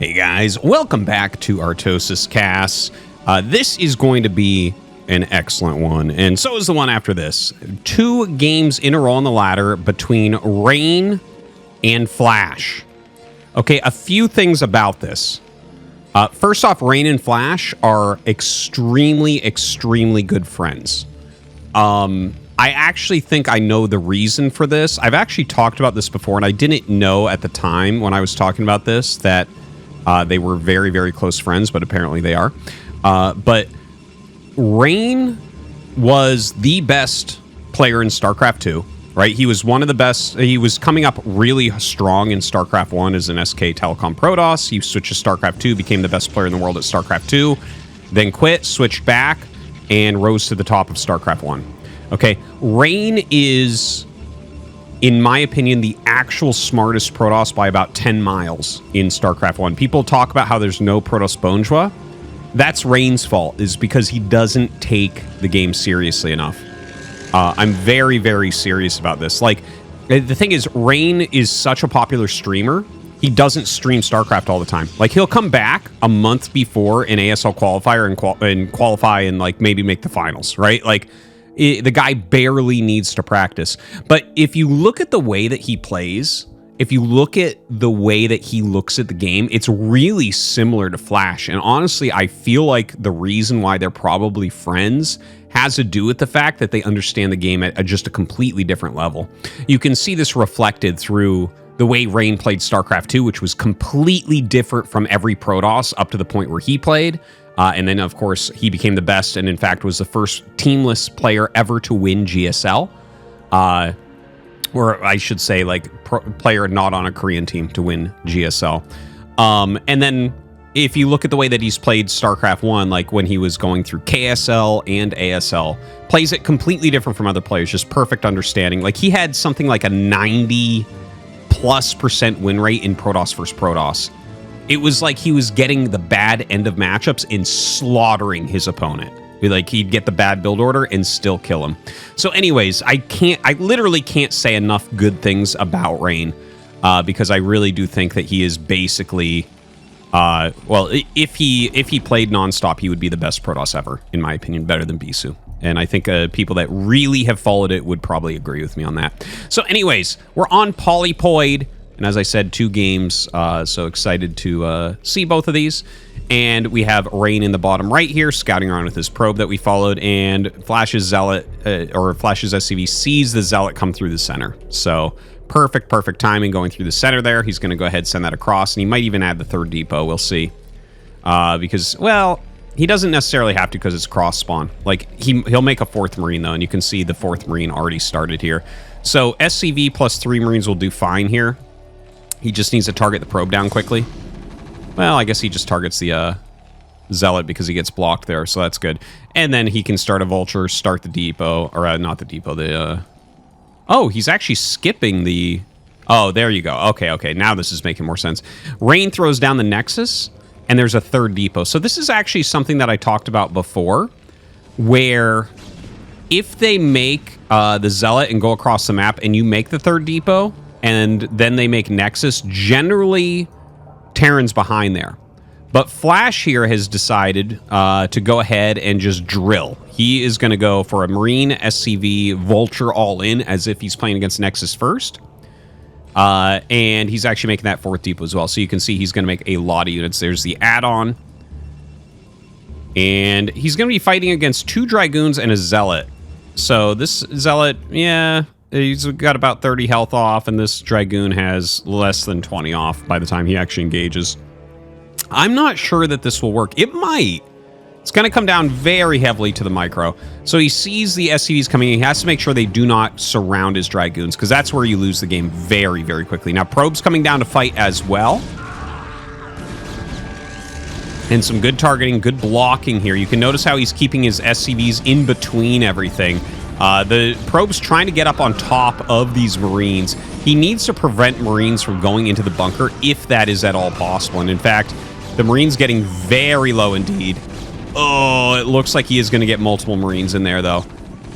Hey guys, welcome back to ArtosisCasts. This is going to be an excellent one, and so is the one after this. 2 games in a row on the ladder between Rain and Flash. Okay, a few things about this. First off, Rain and Flash are extremely good friends. I actually think I know the reason for this. I've actually talked about this before, and I didn't know at the time when I was talking about this that they were very close friends, but apparently they are. But Rain was the best player in StarCraft 2, right? He was one of the best. He was coming up really strong in StarCraft 1 as an SK Telecom Protoss. He switched to StarCraft 2, became the best player in the world at StarCraft 2, then quit, switched back, and rose to the top of StarCraft 1. Okay, Rain is, in my opinion, the actual smartest Protoss by about 10 miles in StarCraft 1. People talk about how there's no Protoss Bonjour. That's Rain's fault, is because he doesn't take the game seriously enough. I'm very serious about this. Like, the thing is, Rain is such a popular streamer, he doesn't stream StarCraft all the time. Like, he'll come back a month before an ASL qualifier and qualify and, like, maybe make the finals, right? Like, the guy barely needs to practice. But if you look at the way that he plays, if you look at the way that he looks at the game, it's really similar to Flash. And honestly, I feel like the reason why they're probably friends has to do with the fact that they understand the game at just a completely different level. You can see this reflected through the way Rain played StarCraft 2, which was completely different from every Protoss up to the point where he played. And then, of course, he became the best and, in fact, was the first teamless player ever to win GSL. Or I should say, like, player not on a Korean team to win GSL. And then if you look at the way that he's played StarCraft 1, like when he was going through KSL and ASL, plays it completely different from other players, just perfect understanding. Like, he had something like a 90+% win rate in Protoss vs. Protoss. It was like he was getting the bad end of matchups and slaughtering his opponent. Like, he'd get the bad build order and still kill him. So anyways, I literally can't say enough good things about Rain, because I really do think that he is basically, well, if he played nonstop, he would be the best Protoss ever, in my opinion, better than Bisu. And I think people that really have followed it would probably agree with me on that. So anyways, we're on Polypoid. And as I said, 2 games, so excited to see both of these. And we have Rain in the bottom right here, scouting around with his probe that we followed, and Flash's Zealot, or Flash's SCV, sees the Zealot come through the center. So perfect timing going through the center there. He's going to go ahead and send that across, and he might even add the 3rd depot. We'll see. Because, well, he doesn't necessarily have to because it's cross spawn. Like, he'll make a 4th Marine, though, and you can see the 4th Marine already started here. So SCV plus 3 Marines will do fine here. He just needs to target the probe down quickly. Well, I guess he just targets the Zealot because he gets blocked there, so that's good. And then he can start a Vulture, start the depot, or not the depot, the... Oh, he's actually skipping the... Oh, there you go. Okay, now this is making more sense. Rain throws down the Nexus, and there's a 3rd depot. So this is actually something that I talked about before, where if they make the Zealot and go across the map, and you make the 3rd depot, and then they make Nexus, generally Terran's behind there. But Flash here has decided to go ahead and just drill. He is going to go for a Marine, SCV, Vulture all in, as if he's playing against Nexus first. And he's actually making that 4th depot as well. So you can see he's going to make a lot of units. There's the add-on. And he's going to be fighting against 2 Dragoons and a Zealot. So this Zealot, yeah... He's got about 30 health off, and this Dragoon has less than 20 off by the time he actually engages. I'm not sure that this will work. It might. It's going to come down very heavily to the micro. So he sees the SCVs coming in. He has to make sure they do not surround his Dragoons, because that's where you lose the game very quickly. Now, Probe's coming down to fight as well. And some good targeting, good blocking here. You can notice how he's keeping his SCVs in between everything. The Probe's trying to get up on top of these Marines. He needs to prevent Marines from going into the bunker if that is at all possible. And in fact, the Marine's getting very low indeed. Oh, it looks like he is going to get multiple Marines in there, though.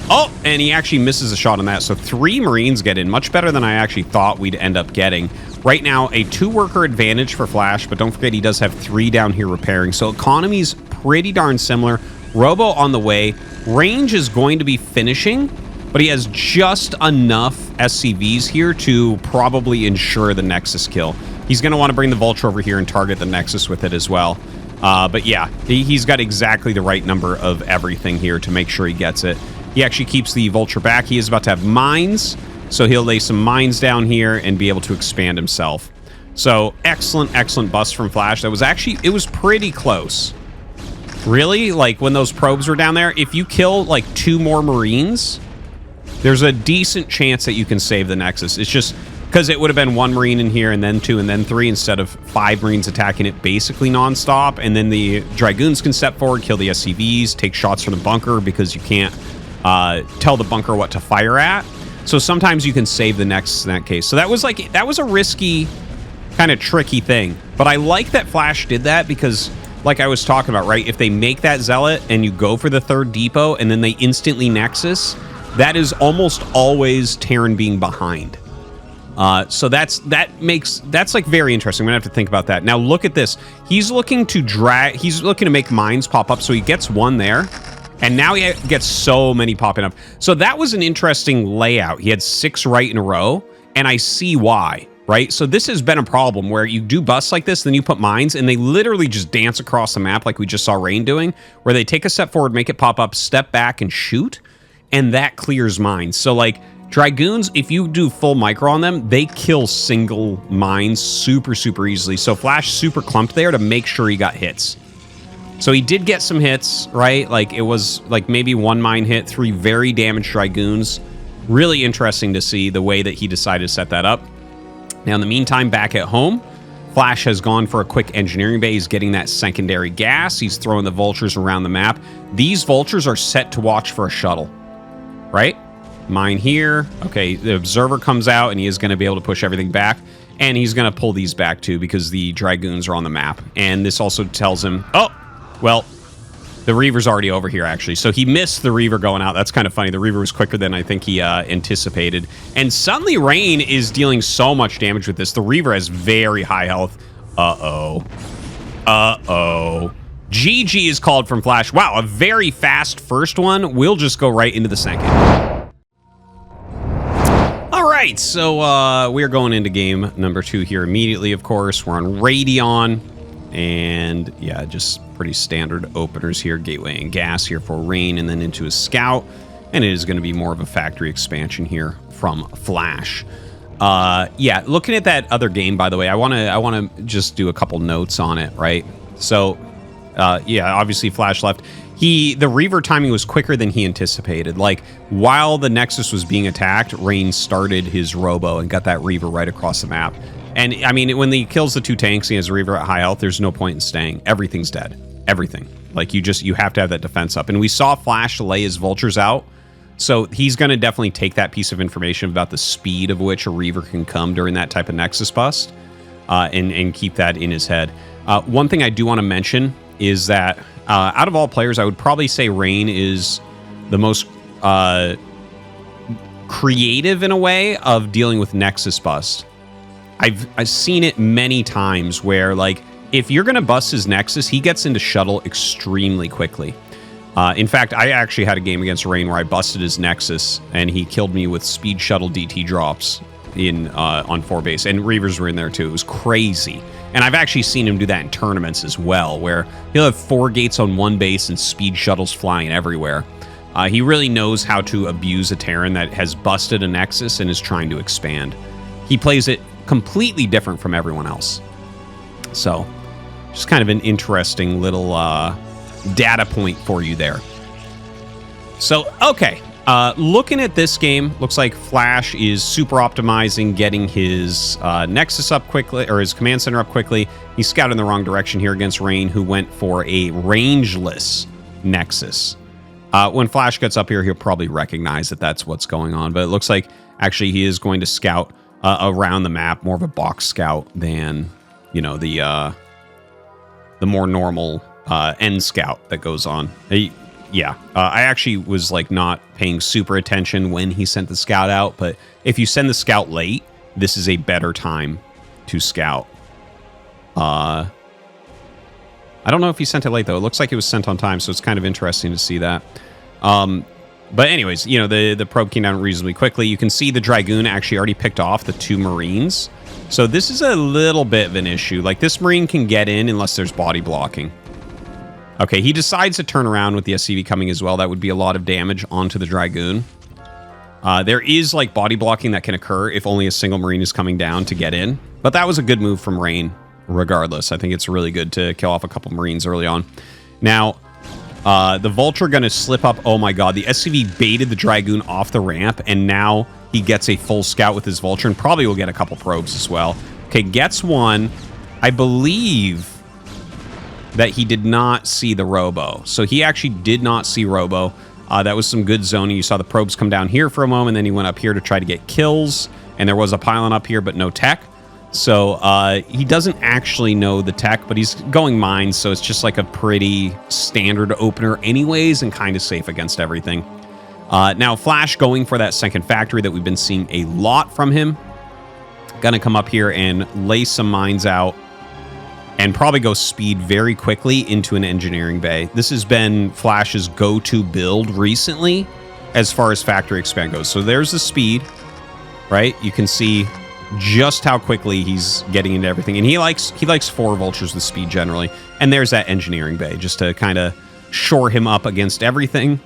Oh, and he actually misses a shot on that. So 3 Marines get in. Much better than I actually thought we'd end up getting. Right now, a 2-worker advantage for Flash, but don't forget he does have 3 down here repairing. So economy's pretty darn similar. Robo on the way. Range is going to be finishing, but he has just enough SCVs here to probably ensure the Nexus kill. He's going to want to bring the Vulture over here and target the Nexus with it as well. But yeah, he's got exactly the right number of everything here to make sure he gets it. He actually keeps the Vulture back. He is about to have mines, so he'll lay some mines down here and be able to expand himself. So excellent bust from Flash. That was actually, it was pretty close. Really, like when those probes were down there, if you kill like 2 more Marines, there's a decent chance that you can save the Nexus. It's just because it would have been 1 Marine in here and then 2 and then 3 instead of 5 Marines attacking it basically nonstop. And then the Dragoons can step forward, kill the SCVs, take shots from the bunker because you can't tell the bunker what to fire at. So sometimes you can save the Nexus in that case. So that was a risky, kind of tricky thing. But I like that Flash did that because, like I was talking about, right? If they make that Zealot and you go for the 3rd depot and then they instantly Nexus, that is almost always Terran being behind. So that's like very interesting. I'm gonna have to think about that. Now look at this. He's looking to make mines pop up, so he gets 1 there. And now he gets so many popping up. So that was an interesting layout. He had 6 right in a row, and I see why, right? So this has been a problem where you do busts like this, then you put mines, and they literally just dance across the map like we just saw Rain doing, where they take a step forward, make it pop up, step back, and shoot, and that clears mines. So, like, Dragoons, if you do full micro on them, they kill single mines super easily. So Flash super clumped there to make sure he got hits. So he did get some hits, right? Like, it was like maybe 1 mine hit, 3 very damaged Dragoons. Really interesting to see the way that he decided to set that up. Now, in the meantime, back at home, Flash has gone for a quick engineering bay. He's getting that secondary gas. He's throwing the Vultures around the map. These Vultures are set to watch for a shuttle, right? Mine here. Okay, the Observer comes out, and he is going to be able to push everything back. And he's going to pull these back, too, because the Dragoons are on the map. And this also tells him, oh, well, the Reaver's already over here, actually. So he missed the Reaver going out. That's kind of funny. The Reaver was quicker than I think he anticipated. And suddenly Rain is dealing so much damage with this. The Reaver has very high health. Uh-oh. GG is called from Flash. Wow, a very fast first one. We'll just go right into the second. All right, so we're going into game number 2 here immediately, of course. We're on Radon. And yeah, just pretty standard openers here. Gateway and gas here for Rain, and then into a Scout. And it is going to be more of a factory expansion here from Flash. Yeah, looking at that other game, by the way, I want to just do a couple notes on it, right? So, yeah, obviously Flash left. The Reaver timing was quicker than he anticipated. Like, while the Nexus was being attacked, Rain started his Robo and got that Reaver right across the map. And, I mean, when he kills the 2 tanks, he has a Reaver at high health, there's no point in staying. Everything's dead. Everything. Like, you have to have that defense up. And we saw Flash lay his Vultures out, so he's going to definitely take that piece of information about the speed of which a Reaver can come during that type of Nexus bust and keep that in his head. One thing I do want to mention is that out of all players, I would probably say Rain is the most creative in a way of dealing with Nexus bust. I've seen it many times where, like, if you're going to bust his Nexus, he gets into shuttle extremely quickly. In fact, I actually had a game against Rain where I busted his Nexus, and he killed me with speed shuttle DT drops on 4 base, and Reavers were in there too. It was crazy. And I've actually seen him do that in tournaments as well, where he'll have 4 gates on 1 base and speed shuttles flying everywhere. He really knows how to abuse a Terran that has busted a Nexus and is trying to expand. He plays it completely different from everyone else. So, just kind of an interesting little data point for you there. So, okay. Looking at this game, looks like Flash is super optimizing, getting his Nexus up quickly, or his command center up quickly. He scouted in the wrong direction here against Rain, who went for a rangeless Nexus. When Flash gets up here, he'll probably recognize that that's what's going on. But it looks like, actually, he is going to scout around the map, more of a box scout than, you know, the more normal end scout that goes on. Yeah, I actually was, like, not paying super attention when he sent the scout out, but if you send the scout late, this is a better time to scout. I don't know if he sent it late, though. It looks like it was sent on time, so it's kind of interesting to see that. But anyways, you know, the probe came down reasonably quickly. You can see the Dragoon actually already picked off the 2 Marines. So this is a little bit of an issue. Like, this Marine can get in unless there's body blocking. Okay, he decides to turn around with the SCV coming as well. That would be a lot of damage onto the Dragoon. There is, like, body blocking that can occur if only a single Marine is coming down to get in. But that was a good move from Rain, regardless. I think it's really good to kill off a couple Marines early on. Now, the Vulture going to slip up. Oh, my God. The SCV baited the Dragoon off the ramp, and now he gets a full scout with his Vulture, and probably will get a couple probes as well. Okay, gets one. I believe that he did not see the Robo. So he actually did not see Robo. That was some good zoning. You saw the probes come down here for a moment, then he went up here to try to get kills, and there was a pylon up here, but no tech. So he doesn't actually know the tech, but he's going mines, so it's just like a pretty standard opener anyways, and kind of safe against everything. Now, Flash going for that second factory that we've been seeing a lot from him. Gonna come up here and lay some mines out, and probably go speed very quickly into an engineering bay. This has been Flash's go-to build recently as far as factory expand goes. So there's the speed, right? You can see just how quickly he's getting into everything. And he likes 4 Vultures with speed generally. And there's that engineering bay just to kind of shore him up against everything.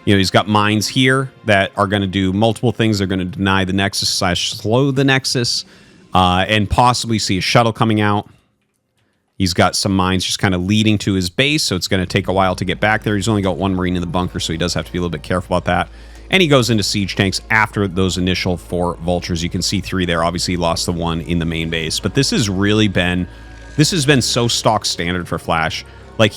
You know, he's got mines here that are going to do multiple things. They're going to deny the Nexus / slow the Nexus, and possibly see a shuttle coming out. He's got some mines just kind of leading to his base, so it's going to take a while to get back there. He's only got 1 Marine in the bunker, so he does have to be a little bit careful about that. And he goes into siege tanks after those initial 4 Vultures. You can see 3 there. Obviously, he lost the 1 in the main base. But this has really been... This has been so stock standard for Flash. Like,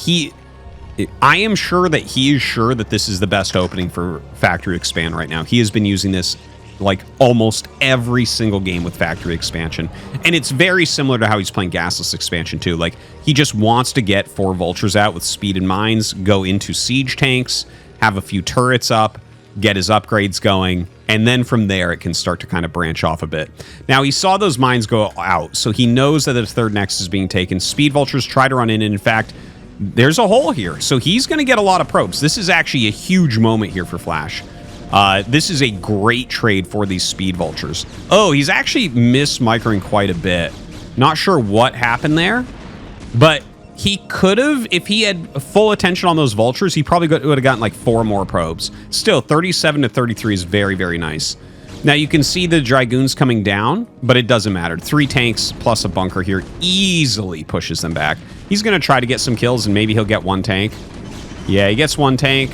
I am sure that he is sure that this is the best opening for Factory Expand right now. He has been using this like almost every single game with Factory Expansion. And it's very similar to how he's playing Gasless Expansion too. Like, he just wants to get 4 Vultures out with speed and mines, go into siege tanks, have a few turrets up, get his upgrades going, and then from there it can start to kind of branch off a bit. Now, he saw those mines go out, so he knows that the 3rd Nexus is being taken. Speed Vultures try to run in, and in fact, there's a hole here. So he's going to get a lot of probes. This is actually a huge moment here for Flash. This is a great trade for these Speed Vultures. Oh, he's actually missed-microing quite a bit. Not sure what happened there, but he could have, if he had full attention on those Vultures, he probably would have gotten like 4 more probes. Still, 37 to 33 is very, very nice. Now, you can see the Dragoons coming down, but it doesn't matter. 3 tanks plus a bunker here easily pushes them back. He's going to try to get some kills, and maybe he'll get 1 tank. Yeah, he gets 1 tank.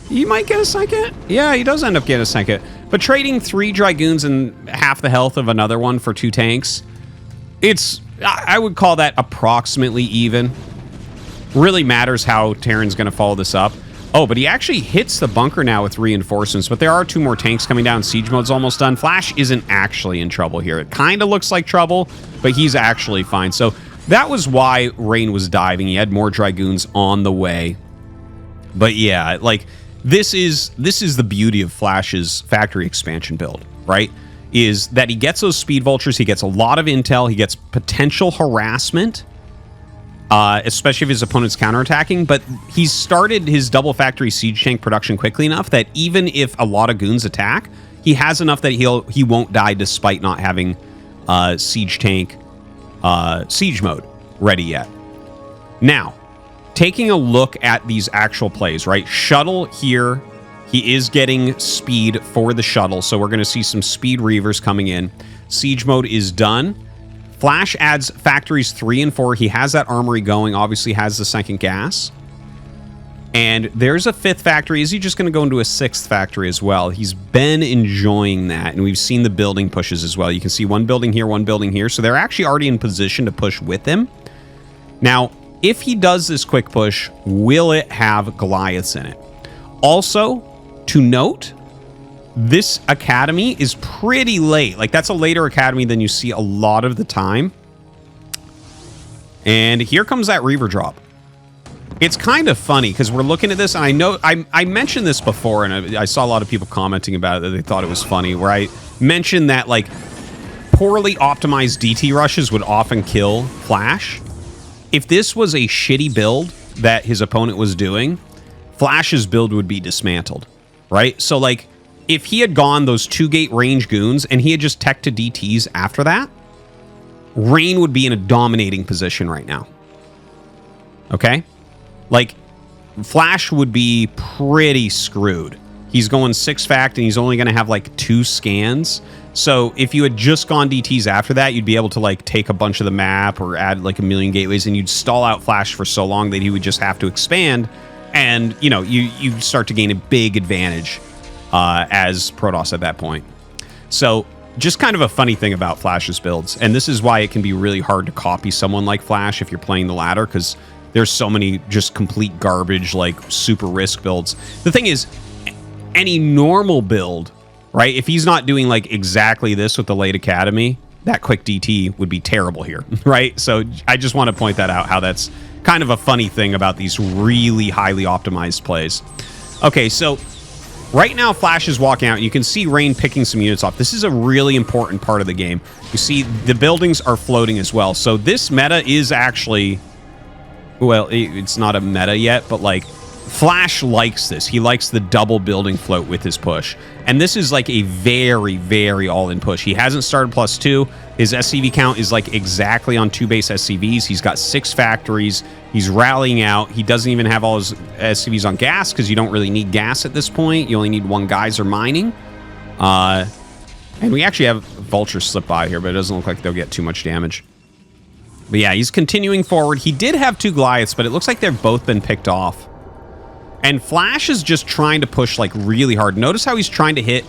He might get a second. Yeah, he does end up getting a second. But trading 3 Dragoons and half the health of another one for 2 tanks, I would call that approximately even. Really matters how Terran's going to follow this up. Oh, but he actually hits the bunker now with reinforcements, but there are 2 more tanks coming down. Siege mode's almost done. Flash isn't actually in trouble here. It kind of looks like trouble, but he's actually fine. So that was why Rain was diving. He had more Dragoons on the way. But yeah, like... This is the beauty of Flash's Factory Expansion build, right? Is that he gets those Speed Vultures, he gets a lot of intel, he gets potential harassment, especially if his opponent's counterattacking, but he's started his double factory siege tank production quickly enough that even if a lot of goons attack, he has enough that he won't die despite not having siege tank siege mode ready yet. Now, taking a look at these actual plays, right? Shuttle here. He is getting speed for the shuttle, so we're going to see some speed reavers coming in. Siege mode is done. Flash adds factories 3 and 4. He has that armory going, obviously has the 2nd gas. And there's a 5th factory. Is he just going to go into a 6th factory as well? He's been enjoying that, and we've seen the building pushes as well. You can see 1 building here, 1 building here. So they're actually already in position to push with him. Now, if he does this quick push, will it have Goliaths in it? Also, to note, this academy is pretty late. Like, that's a later academy than you see a lot of the time. And here comes that Reaver drop. It's kind of funny because we're looking at this, and I know I mentioned this before, and I saw a lot of people commenting about it that they thought it was funny, where I mentioned that, like, poorly optimized DT rushes would often kill Flash. If this was a shitty build that his opponent was doing, Flash's build would be dismantled, right? So, like, if he had gone those 2-gate range goons and he had just tech to DTs after that, Rain would be in a dominating position right now. Okay? Like, Flash would be pretty screwed. He's going 6-fact and he's only going to have like 2 scans. So if you had just gone DTs after that, you'd be able to like take a bunch of the map or add like a million gateways, and you'd stall out Flash for so long that he would just have to expand. And, you know, you start to gain a big advantage as Protoss at that point. So just kind of a funny thing about Flash's builds. And this is why it can be really hard to copy someone like Flash if you're playing the ladder, because there's so many just complete garbage, like super risk builds. The thing is, any normal build, right? If he's not doing like exactly this with the late academy, that quick DT would be terrible here, right? So I just want to point that out, how that's kind of a funny thing about these really highly optimized plays. Okay, so right now Flash is walking out. You can see Rain picking some units off. This is a really important part of the game. You see the buildings are floating as well. So this meta is actually, well, it's not a meta yet, but like Flash likes this. He likes the double building float with his push. And this is like a very, very all-in push. He hasn't started +2. His SCV count is like exactly on 2 base SCVs. He's got 6 factories. He's rallying out. He doesn't even have all his SCVs on gas because you don't really need gas at this point. You only need 1 geyser mining. And we actually have vultures slip by here, but it doesn't look like they'll get too much damage. But yeah, he's continuing forward. He did have 2 Goliaths, but it looks like they've both been picked off. And Flash is just trying to push like really hard. Notice how he's trying to hit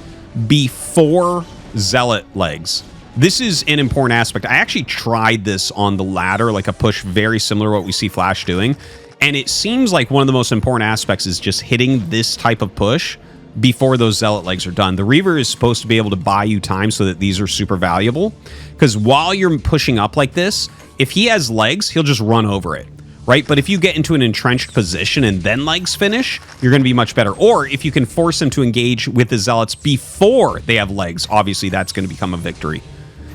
before Zealot legs. This is an important aspect. I actually tried this on the ladder, like a push very similar to what we see Flash doing. And it seems like one of the most important aspects is just hitting this type of push before those Zealot legs are done. The Reaver is supposed to be able to buy you time so that these are super valuable. Because while you're pushing up like this, if he has legs, he'll just run over it. Right? But if you get into an entrenched position and then legs finish, you're going to be much better. Or if you can force him to engage with the Zealots before they have legs, obviously that's going to become a victory.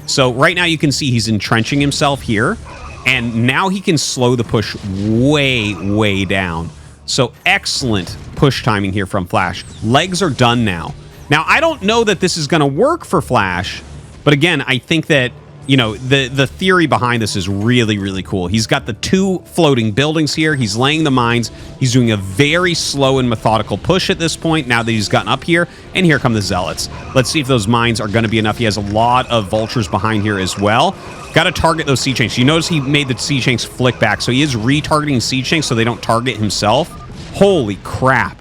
So right now you can see he's entrenching himself here, and now he can slow the push way, way down. So excellent push timing here from Flash. Legs are done now. Now, I don't know that this is going to work for Flash, but again, I think that, you know, the theory behind this is really, really cool. He's got the 2 floating buildings here. He's laying the mines. He's doing a very slow and methodical push at this point now that he's gotten up here. And here come the Zealots. Let's see if those mines are going to be enough. He has a lot of vultures behind here as well. Got to target those siege tanks. You notice he made the siege tanks flick back. So he is retargeting siege tanks so they don't target himself. Holy crap.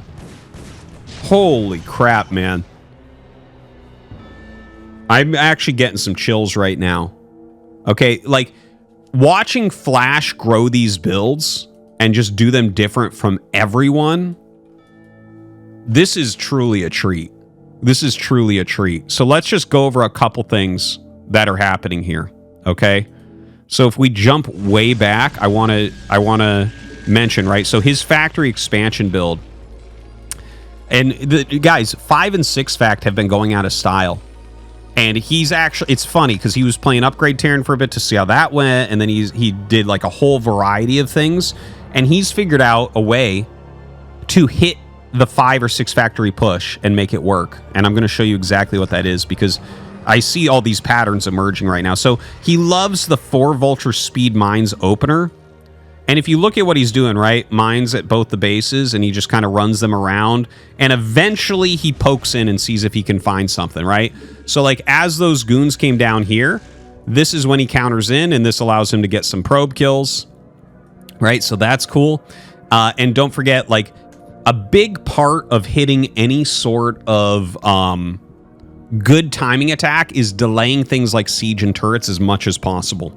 Holy crap, man. I'm actually getting some chills right now. Okay, like, watching Flash grow these builds and just do them different from everyone, this is truly a treat. This is truly a treat. So let's just go over a couple things that are happening here, okay? So if we jump way back, I want to mention, right? So his factory expansion build, and the guys, 5 and 6 fact have been going out of style. And he's actually, it's funny because he was playing Upgrade Terran for a bit to see how that went. And then he did like a whole variety of things. And he's figured out a way to hit the 5 or 6 factory push and make it work. And I'm going to show you exactly what that is because I see all these patterns emerging right now. So he loves the 4 Vulture Speed Mines opener. And if you look at what he's doing, right, mines at both the bases, and he just kind of runs them around, and eventually he pokes in and sees if he can find something, right? So, like, as those goons came down here, this is when he counters in, and this allows him to get some probe kills, right? So that's cool. And don't forget, like, a big part of hitting any sort of good timing attack is delaying things like siege and turrets as much as possible.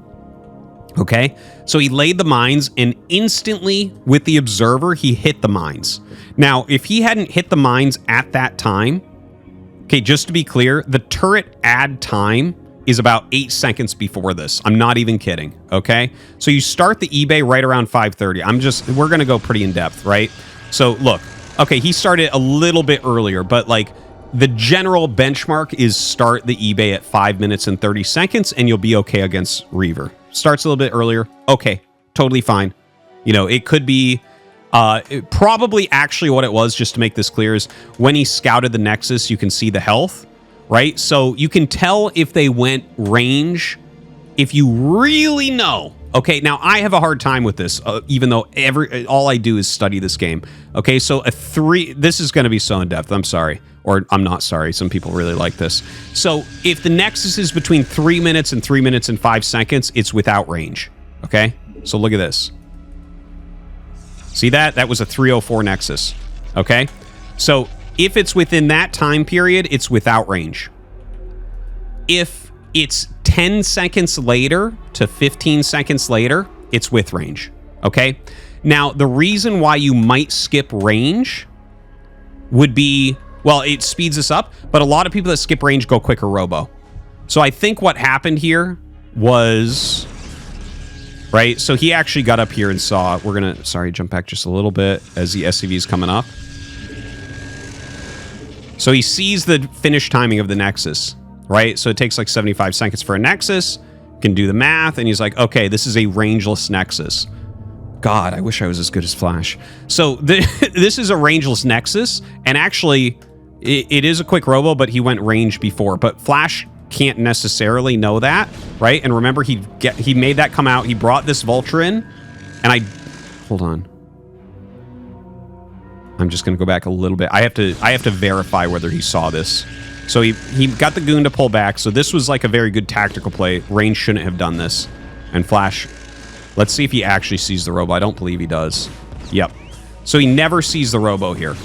Okay, so he laid the mines, and instantly with the observer, he hit the mines. Now, if he hadn't hit the mines at that time, okay, just to be clear, the turret add time is about 8 seconds before this. I'm not even kidding, okay? So you start the eBay right around 5:30. We're going to go pretty in depth, right? So look, okay, he started a little bit earlier, but like The general benchmark is start the eBay at 5 minutes and 30 seconds, and you'll be okay against Reaver. Starts a little bit earlier. Okay, totally fine. You know, it could be probably actually what it was, just to make this clear, is when he scouted the Nexus, you can see the health, right? So you can tell if they went range if you really know. Okay, now I have a hard time with this, even though all I do is study this game. Okay, so this is going to be so in-depth. I'm sorry. Or I'm not sorry. Some people really like this. So if the Nexus is between 3 minutes and 3 minutes and 5 seconds, it's without range. Okay, so look at this. See that? That was a 304 Nexus. Okay, so if it's within that time period, it's without range. If it's 10 seconds later to 15 seconds later, it's with range. Okay, now the reason why you might skip range would be, well, it speeds us up, but a lot of people that skip range go quicker robo. So I think what happened here was, right, so he actually got up here and saw, we're going to, sorry, jump back just a little bit as the SCV is coming up. So he sees the finish timing of the Nexus, right? So it takes like 75 seconds for a Nexus, can do the math, and he's like, okay, this is a rangeless Nexus. God, I wish I was as good as Flash. So this is a rangeless Nexus, and actually, it is a quick robo, but he went range before. But Flash can't necessarily know that, right? And remember, he made that come out. He brought this Vulture in, and hold on. I'm just going to go back a little bit. I have to verify whether he saw this. So he got the goon to pull back. So this was like a very good tactical play. Range shouldn't have done this. And Flash, let's see if he actually sees the robo. I don't believe he does. Yep. So he never sees the robo here.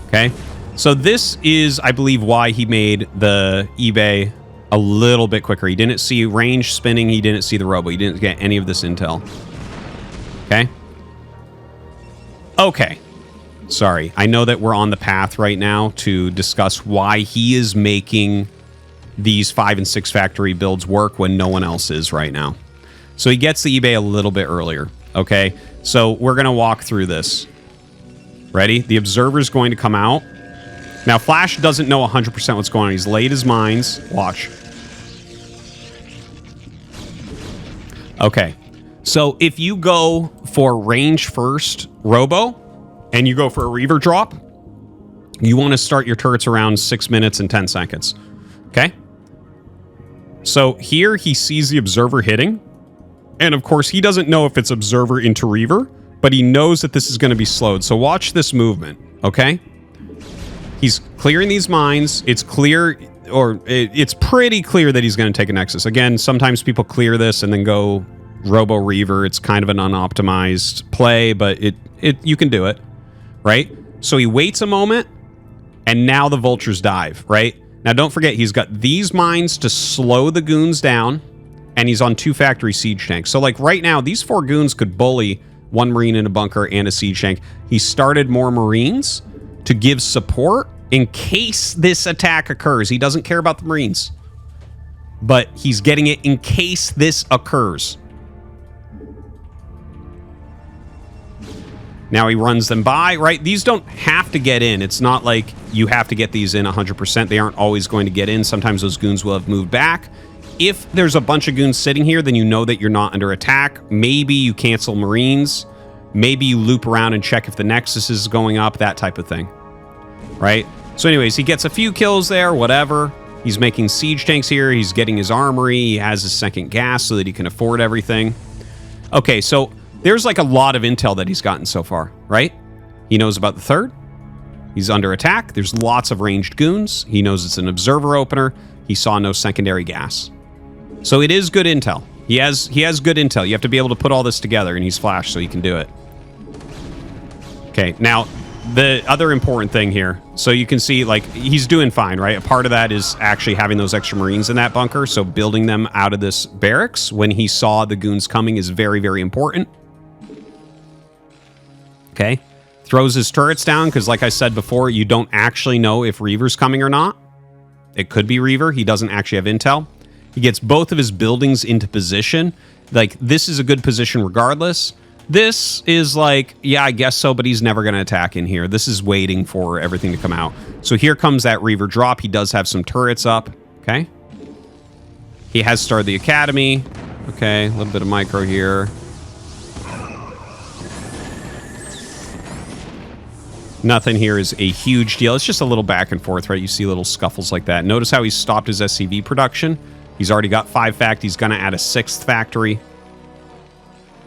Okay. So this is, I believe, why he made the eBay a little bit quicker. He didn't see range spinning. He didn't see the robo. He didn't get any of this intel. Okay. Okay. Sorry. I know that we're on the path right now to discuss why he is making these 5 and 6 factory builds work when no one else is right now. So he gets the eBay a little bit earlier. Okay. So we're going to walk through this. Ready? The observer's going to come out. Now, Flash doesn't know 100% what's going on. He's laid his mines. Watch. Okay. So if you go for range first robo and you go for a Reaver drop, you want to start your turrets around 6 minutes and 10 seconds. Okay? So here he sees the observer hitting. And of course, he doesn't know if it's observer into Reaver, but he knows that this is going to be slowed. So watch this movement, okay? He's clearing these mines. It's clear, or it's pretty clear that he's going to take a Nexus. Again, sometimes people clear this and then go Robo Reaver. It's kind of an unoptimized play, but you can do it, right? So he waits a moment, and now the Vultures dive, right? Now, don't forget, he's got these mines to slow the goons down, and he's on 2 factory siege tanks. So, like, right now, these 4 goons could bully 1 Marine in a bunker and a siege tank. He started more Marines to give support in case this attack occurs. He doesn't care about the Marines, but he's getting it in case this occurs. Now he runs them by, right? These don't have to get in. It's not like you have to get these in 100%. They aren't always going to get in. Sometimes those goons will have moved back. If there's a bunch of goons sitting here, then you know that you're not under attack. Maybe you cancel Marines. Maybe you loop around and check if the Nexus is going up, that type of thing, right? So anyways, he gets a few kills there, whatever. He's making siege tanks here. He's getting his armory. He has his second gas so that he can afford everything. Okay, so there's like a lot of intel that he's gotten so far, right? He knows about the 3rd. He's under attack. There's lots of ranged goons. He knows it's an observer opener. He saw no secondary gas. So it is good intel. He has good intel. You have to be able to put all this together, and he's Flash, so he can do it. Okay, now, the other important thing here, so you can see, like, he's doing fine, right? A part of that is actually having those extra Marines in that bunker, so building them out of this barracks when he saw the goons coming is very, very important. Okay, throws his turrets down, because like I said before, you don't actually know if Reaver's coming or not. It could be Reaver. He doesn't actually have intel. He gets both of his buildings into position. Like, this is a good position regardless. This is like, yeah, I guess so, but he's never going to attack in here. This is waiting for everything to come out. So here comes that Reaver drop. He does have some turrets up. Okay. He has started the academy. Okay, a little bit of micro here. Nothing here is a huge deal. It's just a little back and forth, right? You see little scuffles like that. Notice how he's stopped his SCV production. He's already got 5 fact. He's going to add a 6th factory.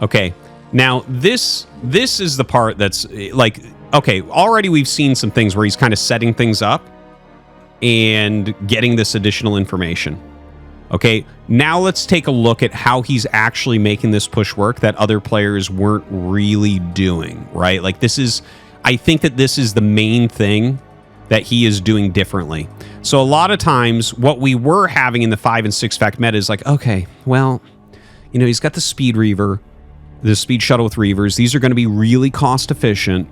Okay. Now, this is the part that's like, okay, already we've seen some things where he's kind of setting things up and getting this additional information. Okay, now let's take a look at how he's actually making this push work that other players weren't really doing, right? Like I think that this is the main thing that he is doing differently. So a lot of times what we were having in the 5 and 6 fact meta is like, okay, well, you know, he's got the Speed Reaver, the Speed Shuttle with Reavers. These are going to be really cost efficient.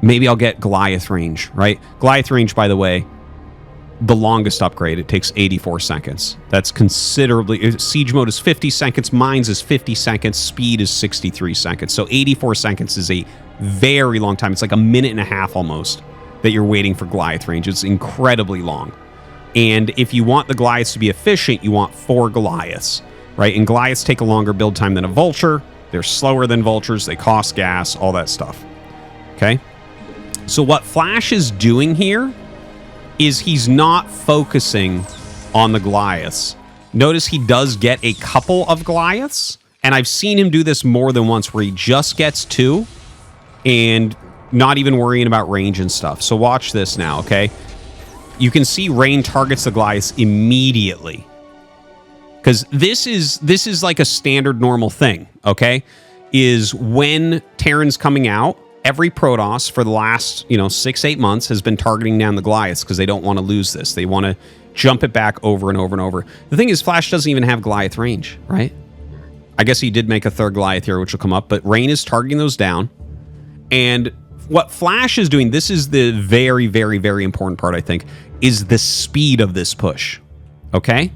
Maybe I'll get Goliath range, right? Goliath range, by the way, the longest upgrade. It takes 84 seconds. That's considerably... Siege mode is 50 seconds. Mines is 50 seconds. Speed is 63 seconds. So 84 seconds is a very long time. It's like a minute and a half almost that you're waiting for Goliath range. It's incredibly long. And if you want the Goliaths to be efficient, you want 4 Goliaths, right? And Goliaths take a longer build time than a Vulture. They're slower than Vultures. They cost gas, all that stuff. Okay? So what Flash is doing here is he's not focusing on the Goliaths. Notice he does get a couple of Goliaths, and I've seen him do this more than once where he just gets 2 and not even worrying about range and stuff. So watch this now, okay? You can see Rain targets the Goliaths immediately. Because this is like a standard normal thing, okay? Is when Terran's coming out, every Protoss for the last, 6-8 months has been targeting down the Goliaths because they don't want to lose this. They want to jump it back over and over and over. The thing is, Flash doesn't even have Goliath range, right? I guess he did make a 3rd Goliath here, which will come up, but Rain is targeting those down. And what Flash is doing, this is the very, very, very important part, I think, is the speed of this push, okay?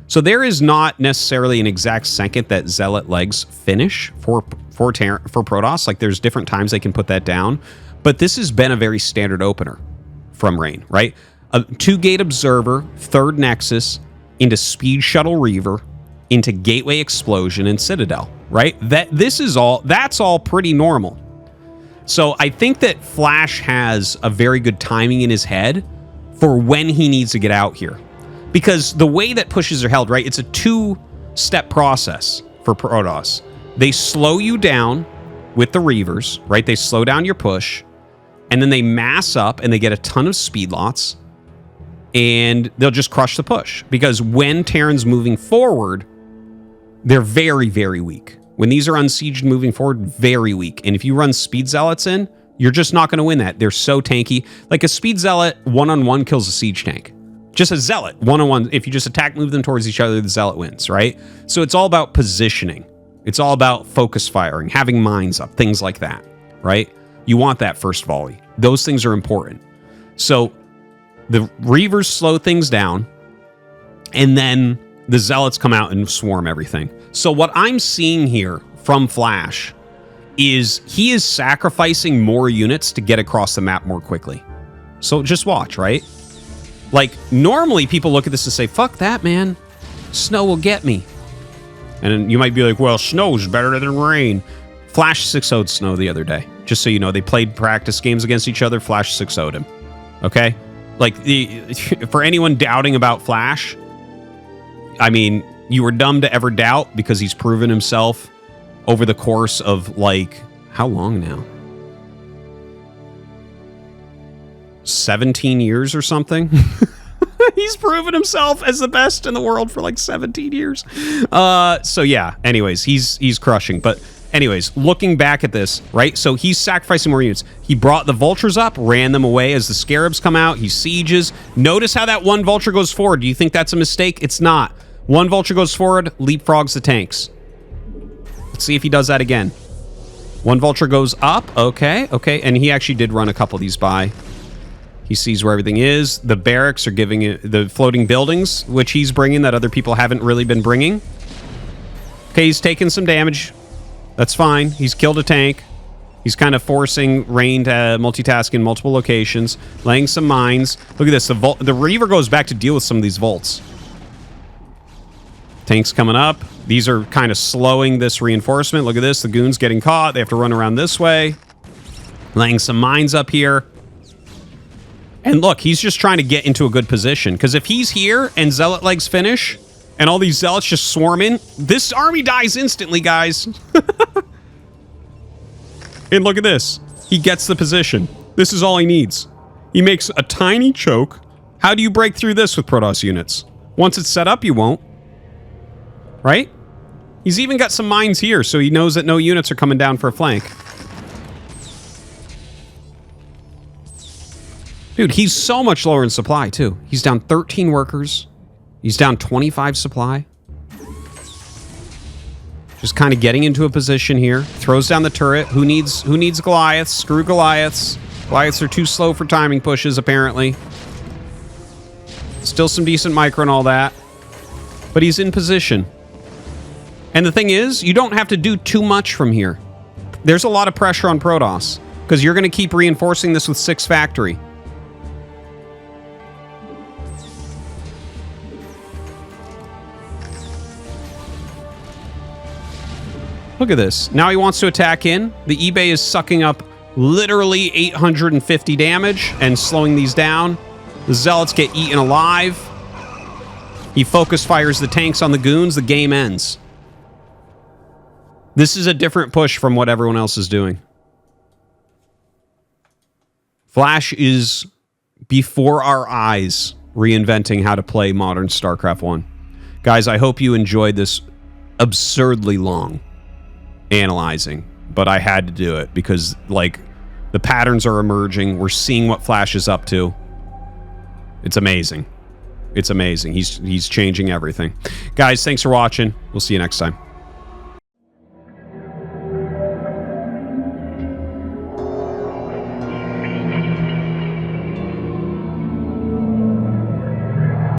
So there is not necessarily an exact second that Zealot legs finish for Protoss. Like, there's different times they can put that down. But this has been a very standard opener from Rain, right? A 2-gate Observer, 3rd Nexus, into Speed Shuttle Reaver, into Gateway Explosion and Citadel, right? That's all pretty normal. So I think that Flash has a very good timing in his head for when he needs to get out here. Because the way that pushes are held, right, it's a 2-step process for Protoss. They slow you down with the Reavers, right? They slow down your push, and then they mass up and they get a ton of speed lots, and they'll just crush the push. Because when Terran's moving forward, they're very, very weak. When these are unsieged moving forward, very weak. And if you run Speed Zealots in, you're just not going to win that. They're so tanky. Like a Speed Zealot one-on-one kills a siege tank. Just a Zealot one-on-one. If you just attack, move them towards each other, the Zealot wins, right? So it's all about positioning. It's all about focus firing, having mines up, things like that, right? You want that first volley. Those things are important. So the Reavers slow things down, and then the Zealots come out and swarm everything. So what I'm seeing here from Flash is he is sacrificing more units to get across the map more quickly. So just watch, right? Like, normally people look at this and say, fuck that, man. Snow will get me. And you might be like, well, snow's better than rain. Flash 6-0'd Snow the other day. Just so you know, they played practice games against each other. Flash 6-0'd him. Okay? Like, for anyone doubting about Flash, I mean, you were dumb to ever doubt because he's proven himself over the course of, like, how long now? 17 years or something? He's proven himself as the best in the world for like 17 years. So yeah, anyways, he's crushing. But anyways, looking back at this, right? So he's sacrificing more units. He brought the Vultures up, ran them away as the Scarabs come out. He sieges. Notice how that one Vulture goes forward. Do you think that's a mistake? It's not. One Vulture goes forward, leapfrogs the tanks. Let's see if he does that again. One Vulture goes up. Okay. And he actually did run a couple of these by. He sees where everything is. The barracks are giving it the floating buildings, which he's bringing that other people haven't really been bringing. Okay, he's taking some damage. That's fine. He's killed a tank. He's kind of forcing Rain to multitask in multiple locations, laying some mines. Look at this. The Reaver goes back to deal with some of these Volts. Tanks coming up. These are kind of slowing this reinforcement. Look at this. The goons getting caught. They have to run around this way. Laying some mines up here. And look, he's just trying to get into a good position. Because if he's here and Zealot legs finish, and all these Zealots just swarm in, this army dies instantly, guys. And look at this. He gets the position. This is all he needs. He makes a tiny choke. How do you break through this with Protoss units? Once it's set up, you won't. Right? He's even got some mines here, so he knows that no units are coming down for a flank. Dude, he's so much lower in supply, too. He's down 13 workers. He's down 25 supply. Just kind of getting into a position here. Throws down the turret. Who needs Goliaths? Screw Goliaths. Goliaths are too slow for timing pushes, apparently. Still some decent micro and all that. But he's in position. And the thing is, you don't have to do too much from here. There's a lot of pressure on Protoss, because you're going to keep reinforcing this with 6 factory. Look at this. Now he wants to attack in. The eBay is sucking up literally 850 damage and slowing these down. The Zealots get eaten alive. He focus fires the tanks on the goons. The game ends. This is a different push from what everyone else is doing. Flash is before our eyes reinventing how to play modern StarCraft 1. Guys, I hope you enjoyed this absurdly long analyzing, but I had to do it because, like, the patterns are emerging. We're seeing what Flash is up to. It's amazing. It's amazing. He's changing everything. Guys, thanks for watching. We'll see you next time.